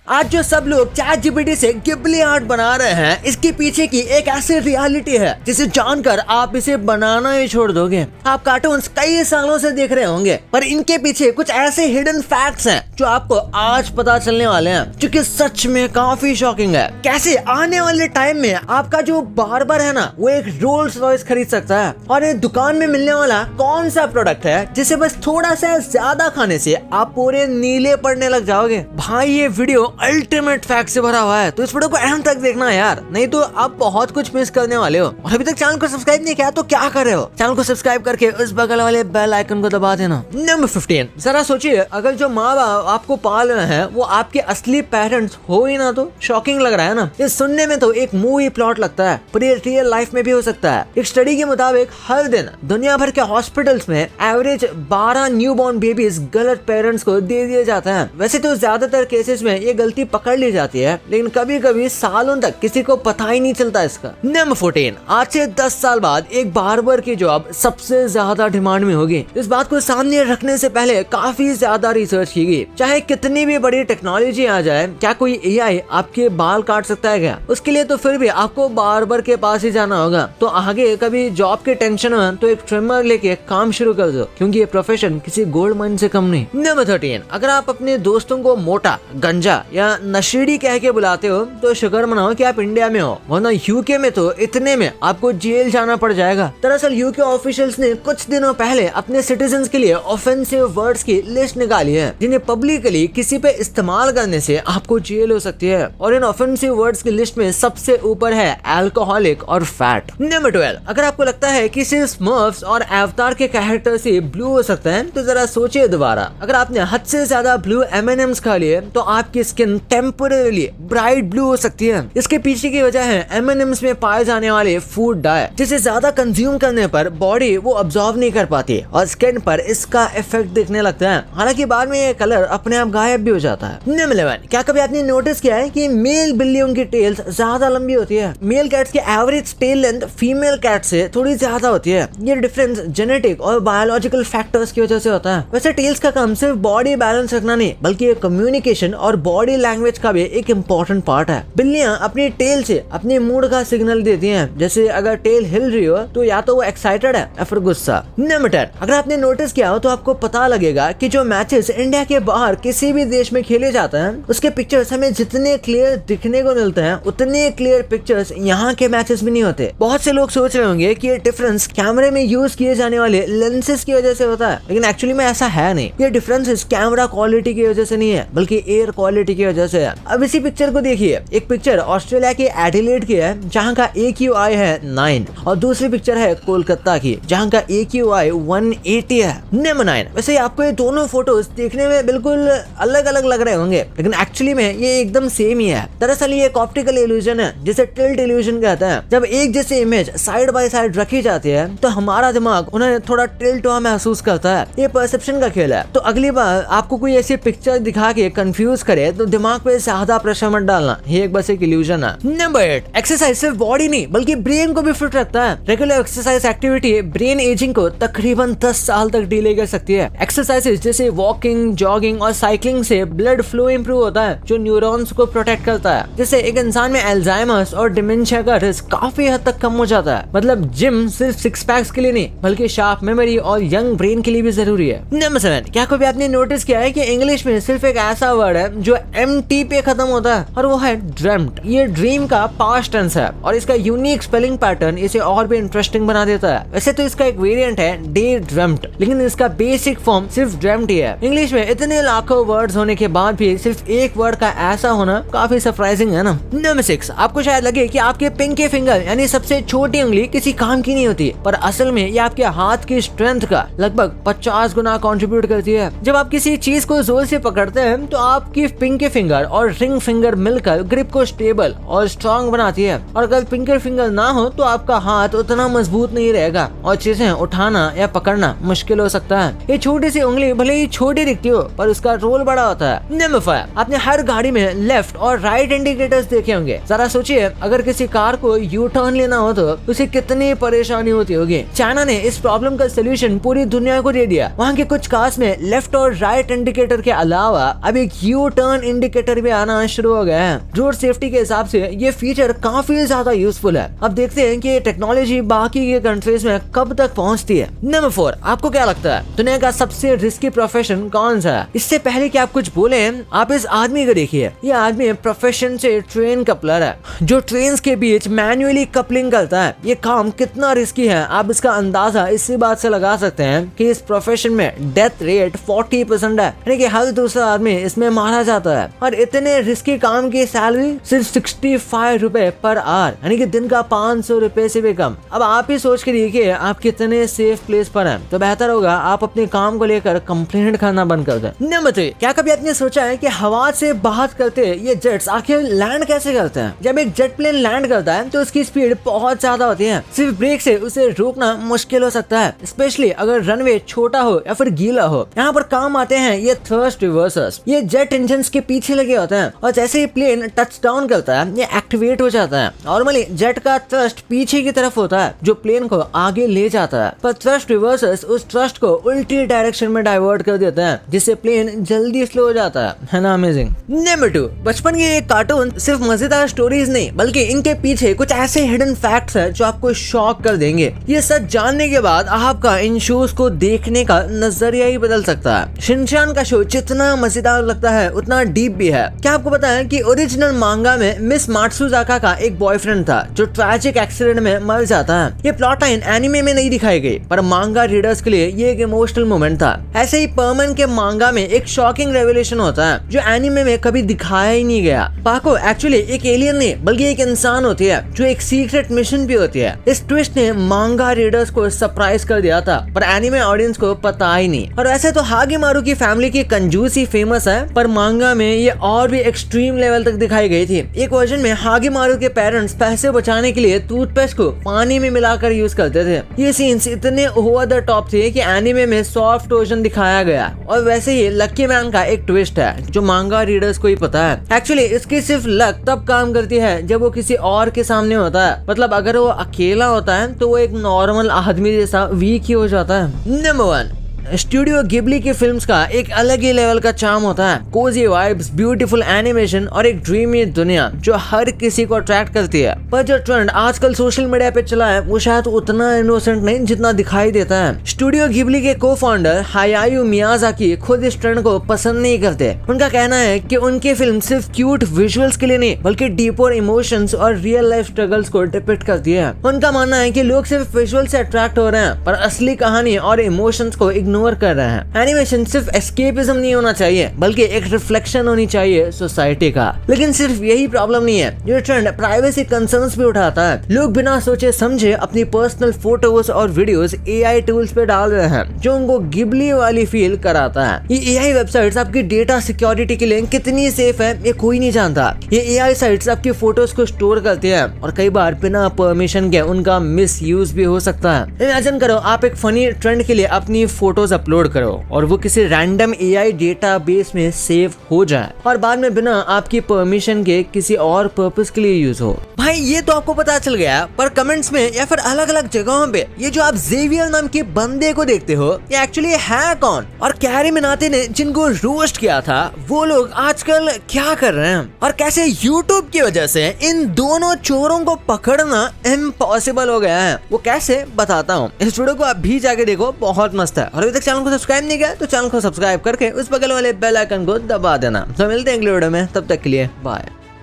आज जो सब लोग चैट जीपीटी से गिबली आर्ट बना रहे हैं, इसके पीछे की एक ऐसी रियलिटी है जिसे जानकर आप इसे बनाना ही छोड़ दोगे। आप कार्टून्स कई सालों से देख रहे होंगे, पर इनके पीछे कुछ ऐसे हिडन फैक्ट्स हैं जो आपको आज पता चलने वाले हैं, जो कि सच में काफी शॉकिंग है। कैसे आने वाले टाइम में आपका जो बार्बर है ना, वो एक रोल्स रॉयस खरीद सकता है, और ये दुकान में मिलने वाला कौन सा प्रोडक्ट है जिसे बस थोड़ा सा ज्यादा खाने से आप पूरे नीले पड़ने लग जाओगे। भाई ये वीडियो अल्टीमेट फैक्ट से भरा हुआ है, तो इस वीडियो को एंड तक देखना यार, नहीं तो आप बहुत कुछ मिस करने वाले हो। और अभी तक चैनल को सब्सक्राइब नहीं किया तो क्या कर रहे हो, चैनल को सब्सक्राइब करके उस बगल वाले बेल आइकन को दबा देना। नंबर 15, जरा सोचिए अगर जो माँ बाप आपको पाल रहे हैं वो आपके असली पेरेंट्स हो ही ना, तो शॉकिंग लग रहा है ना। ये सुनने में तो एक मूवी प्लॉट लगता है, पर ये रियल लाइफ में भी हो सकता है। एक स्टडी के मुताबिक हर दिन दुनिया भर के हॉस्पिटल्स में एवरेज 12 न्यूबॉर्न बेबीज गलत पेरेंट्स को दे दिए जाते हैं। वैसे तो ज्यादातर केसेस में ये गलती पकड़ ली जाती है, लेकिन कभी कभी सालों तक किसी को पता ही नहीं चलता इसका। नंबर 14, आज से 10 साल बाद एक बार्बर की जॉब सबसे ज्यादा डिमांड में होगी। इस बात को सामने रखने से पहले काफी ज्यादा रिसर्च की गई। चाहे कितनी भी बड़ी टेक्नोलॉजी आ जाए, क्या कोई एआई आपके बाल काट सकता है क्या? उसके लिए तो फिर भी आपको बार्बर के पास ही जाना होगा। तो आगे कभी जॉब के टेंशन में तो एक ट्रिमर लेके काम शुरू कर दो, क्योंकि ये प्रोफेशन किसी गोल्ड माइन से कम नहीं। नंबर 13, अगर आप अपने दोस्तों को मोटा, गंजा या नशेड़ी कह के बुलाते हो तो शुक्र मनाओ कि आप इंडिया में हो, वरना यूके में तो इतने में आपको जेल जाना पड़ जाएगा। दरअसल यूके ऑफिशियल्स ने कुछ दिनों पहले अपने सिटीजन्स के लिए ऑफेंसिव वर्ड्स की लिस्ट निकाली है, जिन्हें पब्लिकली किसी पे इस्तेमाल करने से आपको जेल हो सकती है। और इन ऑफेंसिव वर्ड्स की लिस्ट में सबसे ऊपर है अल्कोहलिक और फैट। नंबर 12, अगर आपको लगता है कि सिर्फ स्मर्फ्स और अवतार के कैरेक्टर से ब्लू हो सकता है, तो जरा सोचिए दोबारा। अगर आपने हद से ज्यादा ब्लू M&Ms खा लिए तो आपकी स्किन टेम्परेरी ब्राइट ब्लू हो सकती है। इसके पीछे की वजह है M&Ms में पाए जाने वाले फूड डाई, जिसे ज्यादा कंज्यूम करने पर बॉडी वो अब्सॉर्ब नहीं कर पाती और स्किन पर इसका इफेक्ट दिखने लगता है। हालांकि बाद में ये कलर अपने आप गायब भी हो जाता है। नंबर 11, क्या कभी आपने नोटिस किया है कि मेल बिल्लियों की टेल्स ज्यादा लंबी होती है? मेल कैट्स की average tail length female cat से थोड़ी ज्यादा होती है। ये डिफरेंस जेनेटिक और बायोलॉजिकल फैक्टर्स की वजह से होता है। वैसे टेल्स का काम सिर्फ बॉडी बैलेंस रखना नहीं, बल्कि कम्युनिकेशन और बॉडी लैंग्वेज का भी एक इम्पोर्टेंट पार्ट है। बिल्लियां अपनी टेल से अपने मूड का सिग्नल देती हैं, जैसे अगर टेल हिल रही हो तो या तो वो एक्साइटेड है या फिर गुस्सा। नंबर 10, अगर आपने नोटिस किया हो तो आपको पता लगेगा कि जो मैचेस इंडिया के बाहर किसी भी देश में खेले जाते हैं, उसके पिक्चर्स हमें जितने क्लियर दिखने को मिलते हैं, उतने क्लियर पिक्चर्स यहाँ के मैचेस में नहीं होते। बहुत से लोग सोच रहे होंगे कि ये डिफरेंस कैमरे में यूज किए जाने वाले लेंसेज की वजह से होता है, लेकिन एक्चुअली में ऐसा है नहीं। ये डिफरेंसेस कैमरा क्वालिटी की वजह से नहीं है, बल्कि एयर क्वालिटी की वजह से है। अब इसी पिक्चर को देखिए, एक पिक्चर ऑस्ट्रेलिया के एडिलेड की है, जहाँ का AQI है 9, और दूसरी पिक्चर है कोलकाता की, जहाँ का AQI 180 है। नंबर 9, वैसे आपको ये दोनों फोटोज देखने में बिल्कुल अलग अलग लग रहे होंगे, लेकिन एक्चुअली में ये एकदम सेम ही है। दरअसल ये एक ऑप्टिकल इल्यूजन है, जिसे टिल्ट इल्यूजन कहते हैं। जब एक जैसी इमेज साइड बाय साइड रखी जाती है तो हमारा दिमाग उन्हें थोड़ा टिल्ट हुआ महसूस करता है। ये परसेप्शन का खेल है। तो अगली बार आपको कोई ऐसी पिक्चर दिखा के कंफ्यूज करे तो दिमाग पे ज्यादा प्रेशर मत डालना, ये एक बस एक इल्यूजन है। नंबर 8, एक्सरसाइज सिर्फ बॉडी नहीं बल्कि ब्रेन को भी फिट रखता है। Regular exercise activity brain ageing को तकरीबन 10 साल तक डिले कर सकती है। एक्सरसाइजेज जैसे वॉकिंग, जॉगिंग और साइकिलिंग से ब्लड फ्लो इंप्रूव होता है, जो न्यूरॉन्स को प्रोटेक्ट करता है, जिससे एक इंसान में अल्जाइमर्स और डिमेंशिया का रिस्क काफी हद तक कम हो जाता है। मतलब जिम सिर्फ सिक्स पैक्स के लिए नहीं, बल्कि शार्प मेमोरी और यंग ब्रेन के लिए भी जरूरी है। नंबर 7, क्या कभी आपने नोटिस किया है कि इंग्लिश में सिर्फ एक ऐसा वर्ड है जो MT पे खत्म होता है, और वो है ड्रीम्ड। ये ड्रीम का पास्ट टेंस है, और इसका यूनिक स्पेलिंग पैटर्न इसे और भी इंटरेस्टिंग बना देता है। वैसे तो इसका एक वेरिएंट है डे ड्रीम्ड, लेकिन इसका बेसिक फॉर्म सिर्फ ड्रीम्ड ही है। इंग्लिश में इतने लाखों वर्ड्स होने के बाद भी सिर्फ एक वर्ड का ऐसा होना काफी सरप्राइजिंग है ना। नंबर 6, आपको शायद लगे कि आपके पिंकी फिंगर यानी सबसे छोटी उंगली किसी काम की नहीं होती, पर असल में ये आपके हाथ की स्ट्रेंथ का लगभग 50 गुना कंट्रीब्यूट करती है। जब आप किसी चीज को जोर से पकड़ते हैं तो आपकी पिंकी फिंगर और रिंग फिंगर मिलकर ग्रिप को स्टेबल और स्ट्रॉन्ग बनाती है, और अगर पिंकी फिंगर ना हो तो आपका हाथ उतना मजबूत नहीं रहेगा और चीजें उठाना या पकड़ना मुश्किल हो सकता है। ये छोटी सी उंगली भले ही छोटी दिखती हो, पर उसका रोल बड़ा होता है। नंबर 5, आपने हर गाड़ी में लेफ्ट और राइट इंडिकेटर्स देखे होंगे। जरा सोचिए अगर किसी कार को यू टर्न लेना हो तो उसे कितनी परेशानी होती होगी। चाइना ने इस प्रॉब्लम का सोल्यूशन पूरी दुनिया को दे दिया। वहाँ के कुछ कार्स में लेफ्ट और राइट इंडिकेटर के अलावा अब एक यू टर्न इंडिकेटर भी आना शुरू हो गया है। रोड सेफ्टी के हिसाब से ये फीचर काफी ज्यादा यूजफुल है। अब देखते हैं कि ये टेक्नोलॉजी बाकी के कंट्रीज में कब तक पहुंचती है। नंबर 4, आपको क्या लगता है दुनिया का सबसे रिस्की प्रोफेशन कौन सा है? इससे पहले कि आप कुछ बोले, आप इस आदमी को देखिए। ये आदमी प्रोफेशन से ट्रेन कपलर है, जो ट्रेन के बीच मैन्युअली कपलिंग करता है। ये काम कितना रिस्की है आप इसका अंदाजा इसी बात से लगा सकते हैं कि इस प्रोफेशन में डेथ रेट 40% है, यानी कि हर दूसरा आदमी इसमें मारा जाता है। और इतने रिस्की काम की सैलरी सिर्फ 65 रुपए पर आवर, यानी कि दिन का 500 रुपए से भी कम। अब आप ही सोच के देखिए आप कितने सेफ प्लेस पर हैं। तो बेहतर होगा आप अपने काम को लेकर कंप्लेंट करना बंद कर दें। नंबर 3, क्या कभी आपने सोचा है कि हवा से बात करते ये जेट्स आखिर लैंड कैसे करते हैं? जब एक जेट प्लेन लैंड करता है तो उसकी स्पीड बहुत ज्यादा होती है, सिर्फ ब्रेक से उसे रोकना मुश्किल हो सकता है, स्पेशली अगर रनवे छोटा हो या फिर गीला हो। यहाँ पर काम आते हैं ये थ्रस्ट रिवर्सर्स। ये जेट इंजन के पीछे लगे होते हैं और जैसे ही प्लेन टच डाउन करता है ये एक्टिवेट हो जाता है। नॉर्मली जेट का थ्रस्ट पीछे की तरफ होता है जो प्लेन को आगे ले जाता है, पर थ्रस्ट रिवर्सर्स उस थ्रस्ट को उल्टी डायरेक्शन में डाइवर्ट कर देते हैं, जिससे प्लेन जल्दी स्लो हो जाता है ना? अमेजिंग। नंबर 2, बचपन के ये कार्टून सिर्फ मजेदार स्टोरीज नहीं बल्कि इनके पीछे कुछ ऐसे हिडन फैक्ट्स हैं जो आपको शॉक कर देंगे। ये सच जानने के बाद आपका इन शोज को देखने का नजरिया ही बदल सकता है। शिनचैन का शो जितना मजेदार लगता है उतना डीप भी है। क्या आपको पता है कि ओरिजिनल मांगा में मिस मात्सुजाका का एक बॉयफ्रेंड था जो ट्रैजिक एक्सीडेंट में मर जाता है। ये प्लॉट लाइन एनिमे में नहीं दिखाई गई, पर मांगा रीडर्स के लिए ये एक इमोशनल मोमेंट था। ऐसे ही परमन के मांगा में एक शॉकिंग रेवलेशन होता है जो एनिमे में कभी दिखाया ही नहीं गया। पाको एक्चुअली एक एलियन नहीं बल्कि एक इंसान होती है जो एक सीक्रेट मिशन भी होती है। इस ट्विस्ट ने मांगा रीडर्स को सरप्राइज कर दिया था, पर एनिमे ऑडियंस को पता ही नहीं। और वैसे तो हागेमारू की फैमिली की कंजूसी फेमस है, पर मांगा में ये और भी एक्सट्रीम लेवल तक दिखाई गई थी। एक वर्जन में हागेमारू के पेरेंट्स पैसे बचाने के लिए टूथपेस्ट को पानी में मिलाकर यूज करते थे। ये सीन्स इतने ओवर द टॉप थे कि एनिमे में सॉफ्ट वर्जन दिखाया गया। और वैसे ही लकी मैन का एक ट्विस्ट है जो मांगा रीडर्स को ही पता है। एक्चुअली इसकी सिर्फ लक तब काम करती है जब वो किसी और के सामने होता है, मतलब अगर वो अकेला होता है तो वो एक नॉर्मल आदमी जैसा वीक ही हो जाता है। नंबर 1, स्टूडियो गिबली की फिल्म्स का एक अलग ही लेवल का चार्म होता है। कोजी वाइब्स, ब्यूटीफुल एनिमेशन और एक ड्रीमी दुनिया जो हर किसी को अट्रैक्ट करती है। पर जो ट्रेंड आजकल सोशल मीडिया पे चला है वो शायद उतना इनोसेंट नहीं जितना दिखाई देता है। स्टूडियो गिबली के को फाउंडर हायायू मियाजाकी खुद इस ट्रेंड को पसंद नहीं करते। उनका कहना है कि उनकी फिल्म सिर्फ क्यूट विजुअल्स के लिए नहीं बल्कि डीपर इमोशंस और रियल लाइफ स्ट्रगल्स को डिपिक्ट करती है। उनका मानना है कि लोग सिर्फ विजुअल से अट्रैक्ट हो रहे हैं पर असली कहानी और इमोशंस को इग्नोर कर रहे हैं। एनिमेशन सिर्फ एस्केपिज्म नहीं होना चाहिए बल्कि एक रिफ्लेक्शन होनी चाहिए सोसाइटी का। लेकिन सिर्फ यही प्रॉब्लम नहीं है, ये ट्रेंड प्राइवेसी कंसर्न्स भी उठाता है। लोग बिना सोचे समझे अपनी पर्सनल फोटोज और वीडियोस एआई टूल्स पे डाल रहे हैं जो उनको गिबली वाली फील कराता है। ये एआई वेबसाइट्स आपकी डेटा सिक्योरिटी के लिए कितनी सेफ है ये कोई नहीं जानता। ये एआई साइट्स आपकी फोटोज को स्टोर करती है और कई बार बिना परमिशन के उनका मिसयूज भी हो सकता है। इमेजिन करो आप एक फनी ट्रेंड के लिए अपनी फोटोज अपलोड करो और वो किसी रैंडम एआई डेटाबेस में सेव हो जाए और बाद में बिना आपकी परमिशन के किसी और पर्पस के लिए यूज हो। भाई ये तो आपको पता चल गया, पर कमेंट्स में या फिर अलग अलग जगहों पे ये जो आप जेवियर नाम के बंदे को देखते हो ये एक्चुअली है कौन? और कैरी मिनाटी ने जिनको रोस्ट किया था वो लोग आजकल क्या कर रहे हैं और कैसे यूट्यूब की वजह से इन दोनों चोरों को पकड़ना इम्पॉसिबल हो गया है, वो कैसे बताता हूँ। इस वीडियो को आप भी जाके देखो, बहुत मस्त है। और अभी तक चैनल को सब्सक्राइब नहीं किया तो चैनल को सब्सक्राइब करके उस बगल वाले बेल आइकन को दबा देना। तो मिलते हैं अगले वीडियो में, तब तक के लिए बाय।